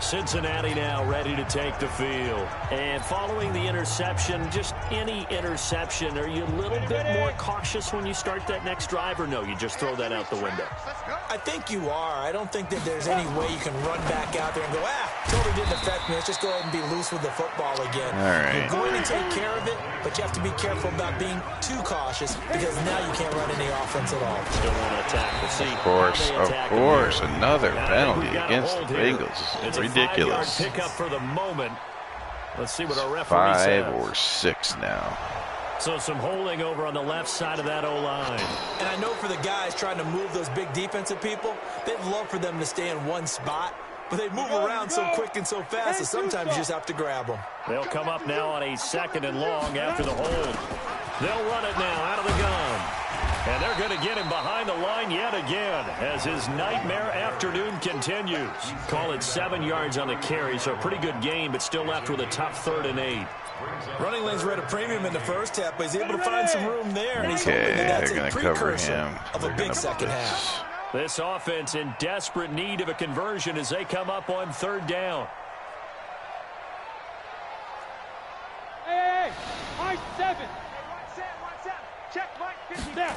Cincinnati now ready to take the field. And following the interception, just any interception, are you a little bit more cautious when you start that next drive, or no, you just throw that out the window? I think you are. I don't think that there's any way you can run back out there and go, totally didn't affect me. Let's just go ahead and be loose with the football again. All right. You're going to take care of it, but you have to be careful about being too cautious because now you can't run any offense at all. Still want to attack the seat. Of course, another penalty against the Bengals. It's ridiculous. 5-yard pickup for the moment. Let's see what our referee says. 5 or 6 now. So some holding over on the left side of that O-line. And I know for the guys trying to move those big defensive people, they'd love for them to stay in one spot, but they move around so quick and so fast that sometimes you just have to grab them. They'll come up now on a 2nd and long after the hold. They'll run it now out of the gun. And they're going to get him behind the line yet again as his nightmare afternoon continues. Call it 7 yards on the carry, so a pretty good game, but still left with a tough 3rd and 8. Running lanes were at a premium in the first half, but he's able to find some room there, and he's hoping that's a precursor of a big second half. This offense in desperate need of a conversion as they come up on 3rd down. Hey, high 7. Check, Mike, 50 down.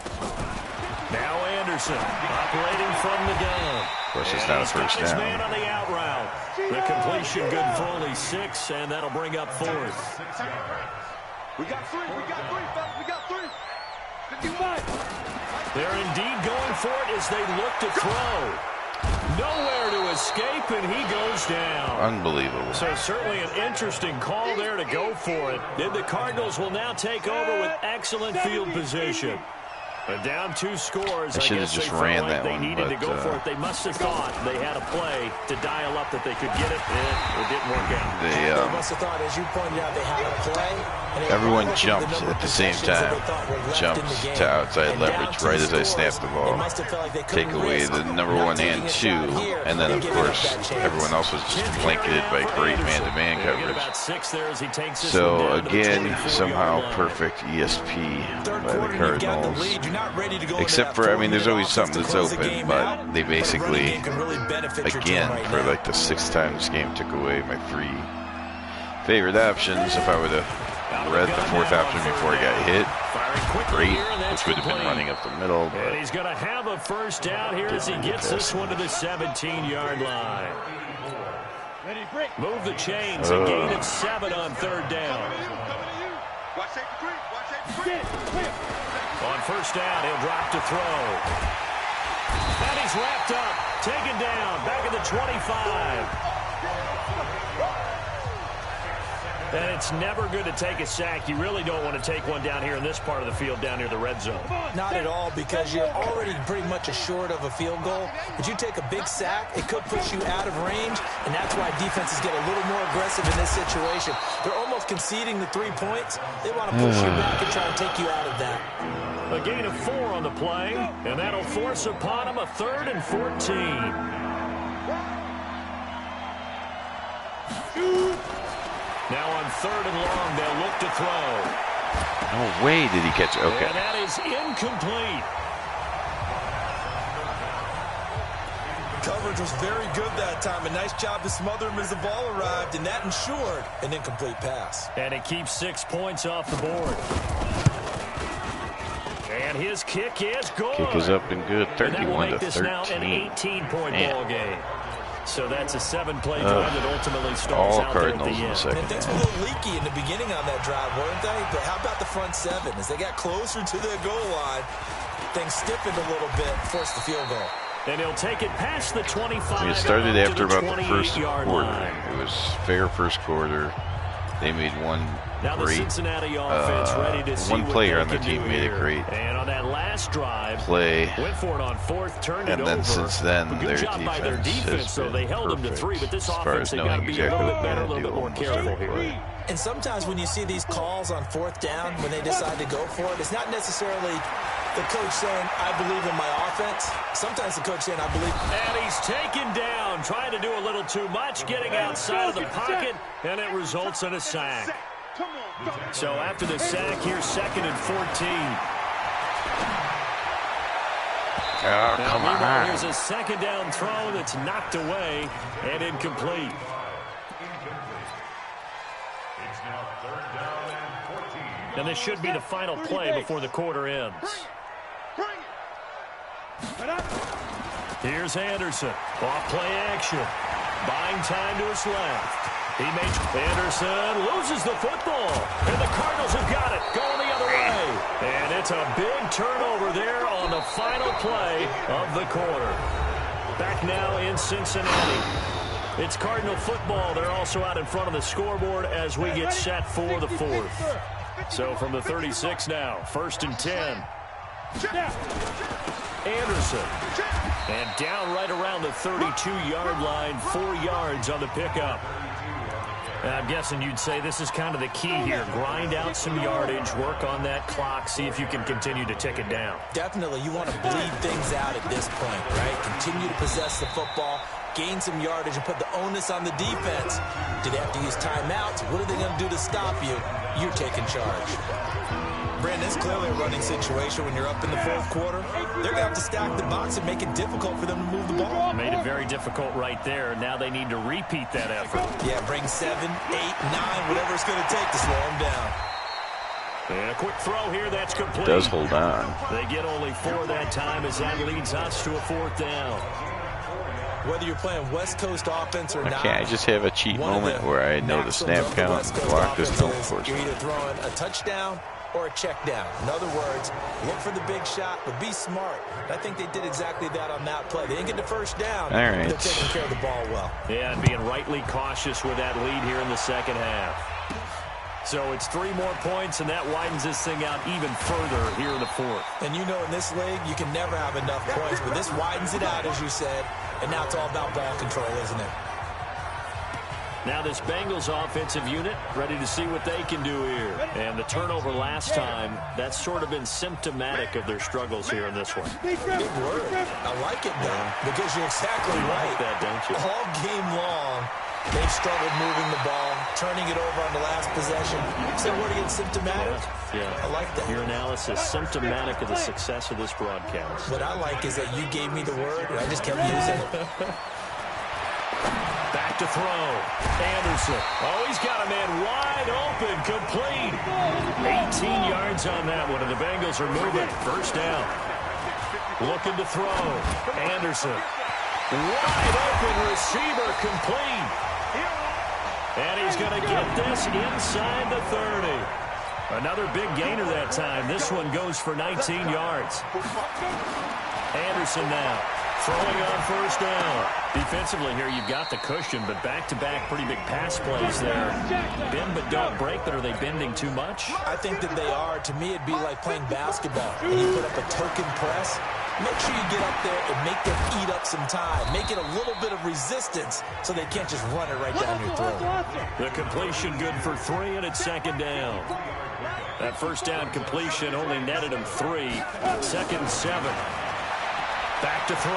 Now Anderson operating from the gun. Of course, it's not a first down. Man on the out route. The completion good for only 6, and that'll bring up 4th. We got 3, fellas, we got 3. 55. They're indeed going for it as they look to throw. Nowhere to escape, and he goes down. Unbelievable. So certainly an interesting call there to go for it. Then the Cardinals will now take over with excellent field position. But down 2 scores. I should have just ran that one. They needed to go for it. They must have thought they had a play to dial up that they could get it, and it didn't work out. They must have thought, as you pointed out, they had a play. Everyone jumped at the same time. Jumps to outside leverage right as I snapped the ball. Take away the number 1 and 2. And then, of course, everyone else was just blanketed by great man-to-man coverage. So, again, somehow perfect ESP by the Cardinals. Except for, I mean, there's always something that's open, but they basically, again, for like the 6th time this game, took away my 3 favorite options. If I would have read the 4th option before I got hit, great, which would have been running up the middle. But and he's going to have a first down here as he gets this one to the 17-yard line. Move the chains, a gain of 7 on 3rd down. On first down, he'll drop to throw. And he's wrapped up, taken down, back at the 25. And it's never good to take a sack. You really don't want to take one down here in this part of the field, down near the red zone. Not at all, because you're already pretty much assured of a field goal. But you take a big sack, it could push you out of range, and that's why defenses get a little more aggressive in this situation. They're almost conceding the 3 points. They want to push you back and try and take you out of that. A gain of 4 on the play, and that'll force upon him a 3rd and 14. Now on 3rd and long, they'll look to throw. No way did he catch it. Okay. And that is incomplete. Coverage was very good that time. A nice job to smother him as the ball arrived, and that ensured an incomplete pass. And it keeps 6 points off the board. And his kick is good. Kick is up and good. 31 to 13. This now an 18-point ball game. So that's a 7-play drive that ultimately starts all out Cardinals there at the end. in the second. And things were a little leaky in the beginning on that drive, weren't they? But how about the front seven? As they got closer to their goal line, things stiffened a little bit, forced the field goal. And he'll take it past the 25. It started after about the first quarter. Line. It was fair first quarter. They made one now great, the Cincinnati offense ready to see one player on the their team made a great and on that last drive, play. Went for it on fourth, turned and it then over. since then, Good job by their defense, so they held them to 3. But this offense, they've got to be a little bit better, a little bit more careful here. And sometimes when you see these calls on fourth down, when they decide to go for it, it's not necessarily the coach saying, I believe in my offense. Sometimes the coach saying, I believe. And he's taken down, trying to do a little too much, getting outside of the pocket, and it results in a sack. So after the sack, here's 2nd and 14. Oh, come on. Here's a 2nd down throw that's knocked away and incomplete. And this should be the final play before the quarter ends. Here's Anderson. Off play action. Buying time to his left. He makes Anderson loses the football. And the Cardinals have got it. Going the other way. And it's a big turnover there on the final play of the quarter. Back now in Cincinnati. It's Cardinal football. They're also out in front of the scoreboard as we get set for the 4th. So from the 36 now, 1st and 10. Anderson. And down right around the 32-yard line, 4 yards on the pickup. And I'm guessing you'd say this is kind of the key here. Grind out some yardage, work on that clock, see if you can continue to tick it down. Definitely, you want to bleed things out at this point, right? Continue to possess the football, gain some yardage, and put the onus on the defense. Do they have to use timeouts? What are they going to do to stop you? You're taking charge. Brandon, it's clearly a running situation when you're up in the 4th quarter. They're going to have to stack the box and make it difficult for them to move the ball. Made it very difficult right there. Now they need to repeat that effort. Yeah, bring 7, 8, 9, whatever it's going to take to slow them down. And a quick throw here, that's complete. Does hold on. They get only 4 that time as that leads us to a 4th down. Whether you're playing West Coast offense or not. Okay, I just have a cheat moment where I know the snap count and block this no, You're either throwing a touchdown or a check down. In other words, look for the big shot, but be smart. I think they did exactly that on that play. They didn't get the first down. All right. They're taking care of the ball well. Yeah, and being rightly cautious with that lead here in the 2nd half. So it's 3 more points, and that widens this thing out even further here in the 4th. And you know in this league, you can never have enough points, but this widens it out, as you said, and now it's all about ball control, isn't it? Now this Bengals offensive unit ready to see what they can do here. And the turnover last time, that's sort of been symptomatic of their struggles here in this one. Good word. I like it, though, because you're exactly right. Like that, don't you? All game long, they've struggled moving the ball, turning it over on the last possession. So what are you, symptomatic? Yeah. I like that. Your analysis, symptomatic of the success of this broadcast. What I like is that you gave me the word, and I just kept using it. Back to throw. Anderson. Oh, he's got a man wide open, complete. 18 yards on that one, and the Bengals are moving. 1st down. Looking to throw. Anderson. Wide open receiver, complete. And he's going to get this inside the 30. Another big gainer that time. This one goes for 19 yards. Anderson now. Throwing on 1st down. Defensively here, you've got the cushion, but back-to-back pretty big pass plays there. Bend but don't break, but are they bending too much? I think that they are. To me, it'd be like playing basketball. When you put up a token press, make sure you get up there and make them eat up some time. Make it a little bit of resistance so they can't just run it right down your throat. The completion good for 3, and it's 2nd down. That 1st down completion only netted him 3. 2nd and 7. Back to throw.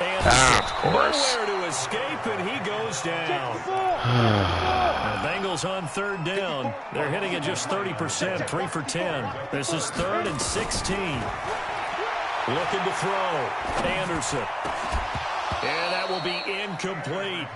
And of course. Nowhere to escape, and he goes down. The Bengals on 3rd down. They're hitting at just 30%, 3 for 10. This is 3rd and 16. Looking to throw. Anderson. And that will be incomplete.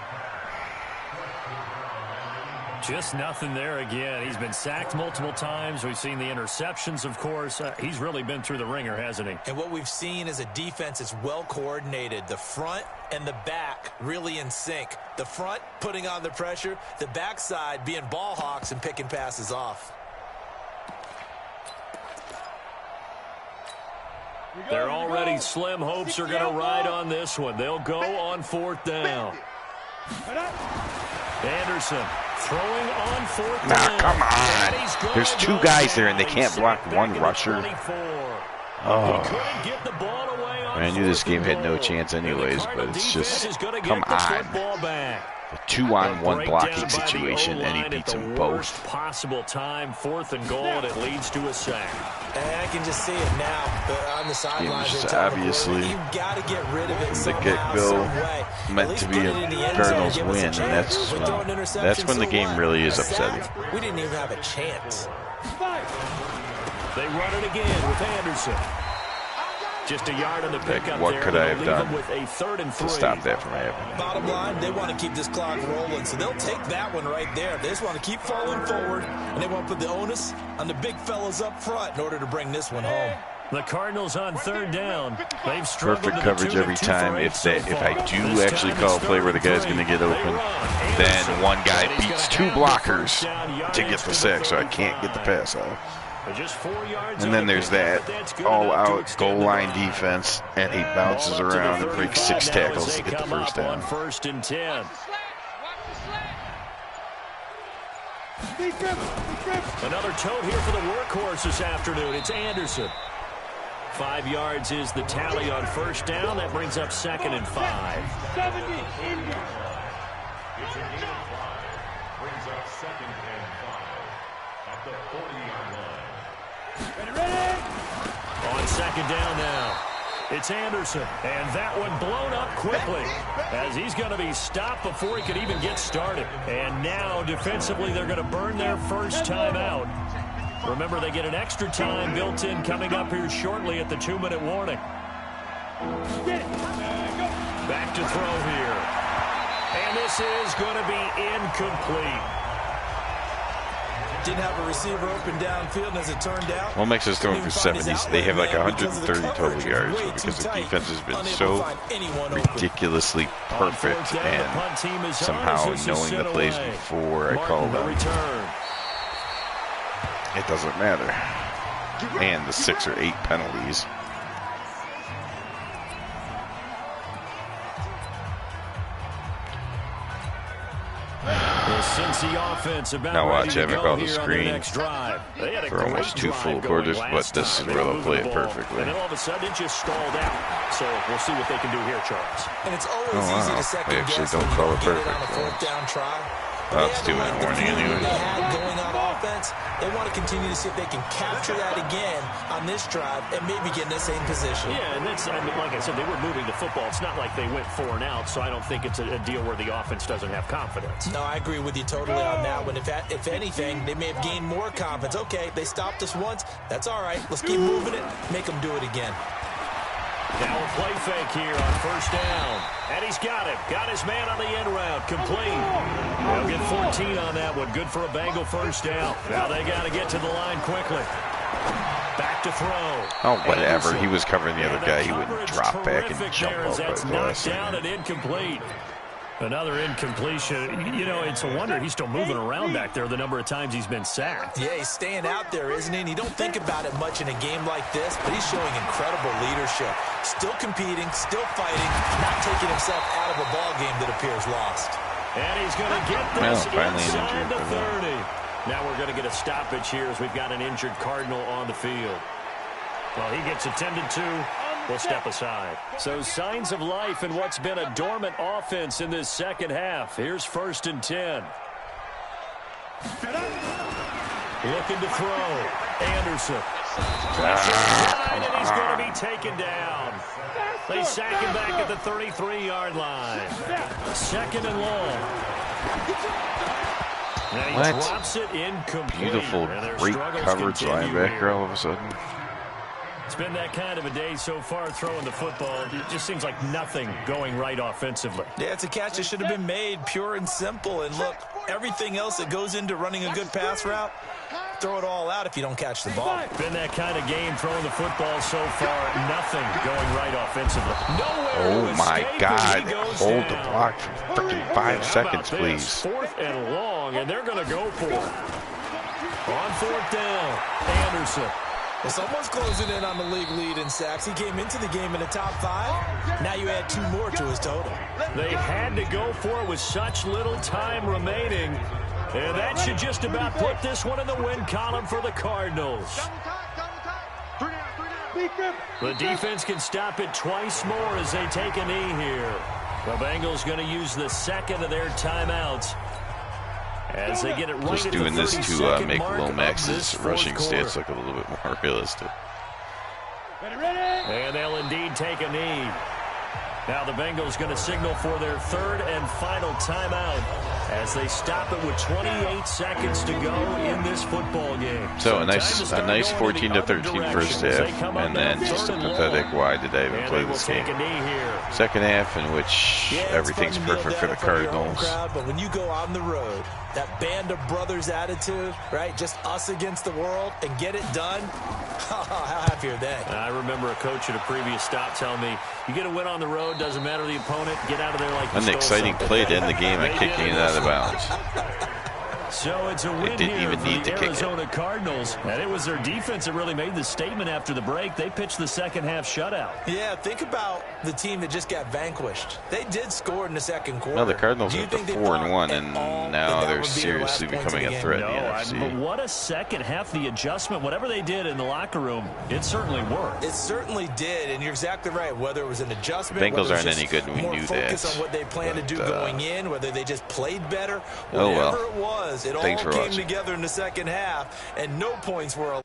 Just nothing there again. He's been sacked multiple times. We've seen the interceptions, of course. He's really been through the ringer, hasn't he? And what we've seen is a defense that's well coordinated. The front and the back really in sync. The front putting on the pressure, the backside being ball hawks and picking passes off. They're already slim hopes are going to ride on this one. They'll go on 4th down. Anderson throwing on 4th down. Come on. There's 2 guys there, and they can't block 1 rusher. Oh. I knew this game had no chance anyways, but it's just, come on. A 2-on-1 blocking situation, and he beats them both. Worst possible time, 4th and goal, and it leads to a sack. And I can just see it now on the sidelines. Just obviously, you got to get rid of it from the get-go, meant to be a Cardinals win, and that's when the game really is upsetting. We didn't even have a chance. They run it again with Anderson. Just a yard on the pickup. What could I have done with a 3rd and 3 to stop that from happening? Bottom line, they want to keep this clock rolling, so they'll take that one right there. They just want to keep falling forward, and they want to put the onus on the big fellas up front in order to bring this one home. The Cardinals on 3rd down. They've struggled perfect coverage every time. If I do actually call a play where the guy's going to get open, then one guy beats 2 blockers to get the sack, so I can't get the pass out. And then there's that all-out goal line defense, and he bounces around and breaks 6 tackles to get the first down. 1st and 10. Another tote here for the workhorse this afternoon. It's Anderson. 5 yards is the tally on 1st down. That brings up 2nd and 5. On 2nd down now, it's Anderson, and that one blown up quickly as he's going to be stopped before he could even get started. And now defensively they're going to burn their first time out. Remember, they get an extra time built in coming up here shortly at the 2-minute warning. Back to throw here, and this is going to be incomplete. Didn't have a receiver open downfield, and as it turned out, what makes us throwing for 70s? They have like 130 total yards because the defense has been so ridiculously perfect, and somehow knowing the plays before I call them, it doesn't matter. And the 6 or 8 penalties. Now watch, I haven't called the screen for almost 2 full quarters, but this is where they'll play it perfectly. And then all of a sudden it just stalled out. So we'll see what they can do here, Charles. And it's always easy to second guess. They actually don't call it perfect. On a 4th down try. That's 2-minute warning anyway. Going on offense, they want to continue to see if they can capture that again on this drive and maybe get in the same position. Yeah, and that's, I mean, like I said, they were moving the football. It's not like they went 4 and out, so I don't think it's a deal where the offense doesn't have confidence. No, I agree with you totally on that one. If anything, they may have gained more confidence. Okay, they stopped us once. That's all right. Let's keep moving it. Make them do it again. Now a play fake here on 1st down. And he's got it. Got his man on the end route. Complete. They'll get 14 on that one. Good for a Bengal 1st down. Now they got to get to the line quickly. Back to throw. Oh, whatever. He was covering the other guy. He wouldn't drop back and jump up. That's knocked down and incomplete. Another incompletion. You know, it's a wonder he's still moving around back there the number of times he's been sacked. Yeah, he's staying out there, isn't he? And you don't think about it much in a game like this, but he's showing incredible leadership. Still competing, still fighting, not taking himself out of a ball game that appears lost. And he's going to get this inside the 30. Now we're going to get a stoppage here as we've got an injured Cardinal on the field. Well, he gets attended to. We'll step aside. So signs of life in what's been a dormant offense in this second half. Here's 1st and 10. Looking to throw. Anderson. And he's going to be taken down. They sack him back at the 33-yard line. 2nd and long. And he drops it incomplete. Beautiful, great coverage linebacker all of a sudden. It's been that kind of a day so far throwing the football. It just seems like nothing going right offensively. Yeah, it's a catch that should have been made, pure and simple. And look, everything else that goes into running a good pass route, throw it all out if you don't catch the ball. Been that kind of game throwing the football so far. Nothing going right offensively. Nowhere oh my God. Hold the block for freaking 5 seconds, please. 4th and long, and they're going to go for it. On 4th down, Anderson. Well, someone's closing in on the league lead in sacks. He came into the game in the top 5. Now you add 2 more to his total. They had to go for it with such little time remaining. And that should just about put this one in the win column for the Cardinals. The defense can stop it twice more as they take a knee here. The Bengals going to use the second of their timeouts as they get it right. Just doing this to make Will Max's rushing stats look a little bit more realistic. And they'll indeed take a knee. Now the Bengals going to signal for their 3rd and final timeout as they stop it with 28 seconds to go in this football game. So a nice 14-13 first half, and then just a pathetic why did I even play this game. Second half in which everything's perfect for the Cardinals. But when you go on the road, that band of brothers attitude, right? Just us against the world and get it done. How happy are they? I remember a coach at a previous stop telling me, you get a win on the road, doesn't matter the opponent, get out of there like you An exciting play to end the game and kicking it out of bounds. So it's a win here for the Arizona Cardinals. And it was their defense that really made the statement after the break. They pitched the second half shutout. Yeah, think about the team that just got vanquished. They did score in the second quarter. No, the Cardinals are 4-1, and now they're seriously becoming a threat in the NFC. But what a second half. The adjustment, whatever they did in the locker room, it certainly worked. It certainly did, and you're exactly right. Whether it was an adjustment, the Bengals aren't any good, and we knew that. Focus on what they planned to do going in, whether they just played better, whatever it was, it all came together in the second half, and no points were